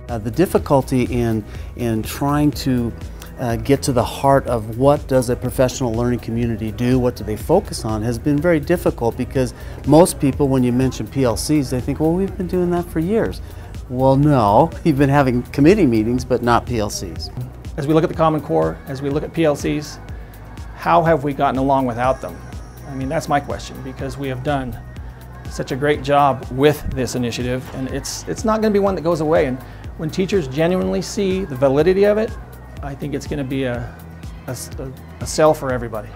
The difficulty in trying to get to the heart of what does a professional learning community do, what do they focus on, has been very difficult, because most people, when you mention PLCs, they think, well, we've been doing that for years. Well, no, you've been having committee meetings, but not PLCs. As we look at the Common Core, as we look at PLCs, how have we gotten along without them? I mean, that's my question, because we have done such a great job with this initiative, and it's not going to be one that goes away. And when teachers genuinely see the validity of it, I think it's going to be a sell for everybody.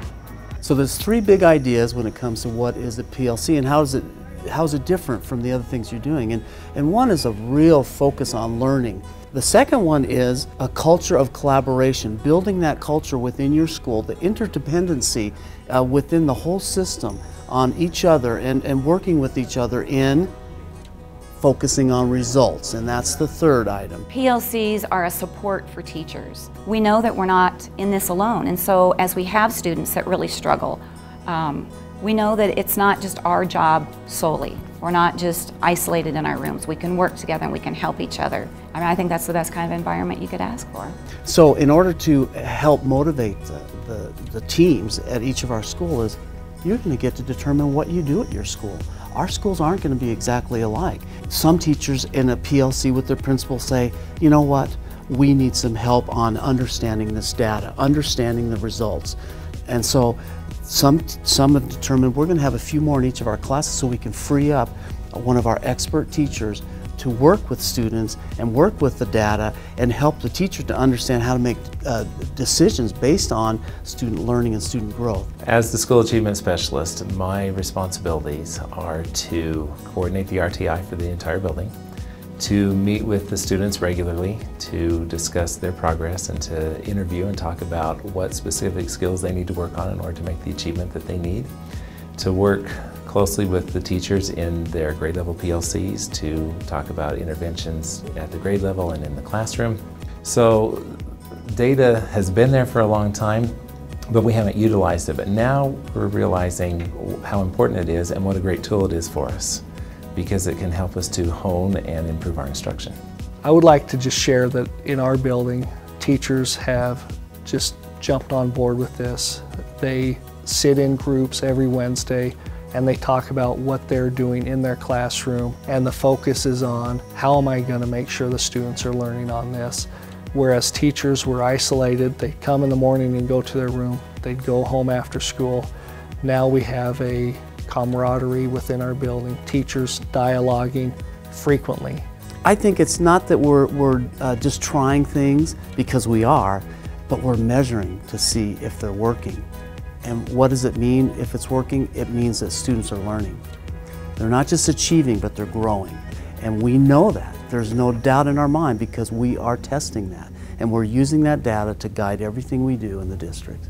So there's three big ideas when it comes to what is a PLC and how is it different from the other things you're doing. And one is a real focus on learning. The second one is a culture of collaboration, building that culture within your school, the interdependency within the whole system on each other and working with each other in focusing on results, and that's the third item. PLCs are a support for teachers. We know that we're not in this alone, and so as we have students that really struggle, we know that it's not just our job solely. We're not just isolated in our rooms. We can work together and we can help each other. I mean, I think that's the best kind of environment you could ask for. So in order to help motivate the teams at each of our schools, you're going to get to determine what you do at your school. Our schools aren't going to be exactly alike. Some teachers in a PLC with their principal say, you know what, we need some help on understanding this data, understanding the results. And so some have determined we're going to have a few more in each of our classes so we can free up one of our expert teachers to work with students and work with the data and help the teacher to understand how to make decisions based on student learning and student growth. As the school achievement specialist, my responsibilities are to coordinate the RTI for the entire building, to meet with the students regularly, to discuss their progress and to interview and talk about what specific skills they need to work on in order to make the achievement that they need, to work closely with the teachers in their grade level PLCs to talk about interventions at the grade level and in the classroom. So data has been there for a long time, but we haven't utilized it. But now we're realizing how important it is and what a great tool it is for us, because it can help us to hone and improve our instruction. I would like to just share that in our building, teachers have just jumped on board with this. They sit in groups every Wednesday and they talk about what they're doing in their classroom, and the focus is on how am I going to make sure the students are learning on this. Whereas teachers were isolated, they'd come in the morning and go to their room, they'd go home after school. Now we have a camaraderie within our building, teachers dialoguing frequently. I think it's not that we're just trying things, because we are, but we're measuring to see if they're working. And what does it mean if it's working? It means that students are learning. They're not just achieving, but they're growing. And we know that. There's no doubt in our mind, because we are testing that. And we're using that data to guide everything we do in the district.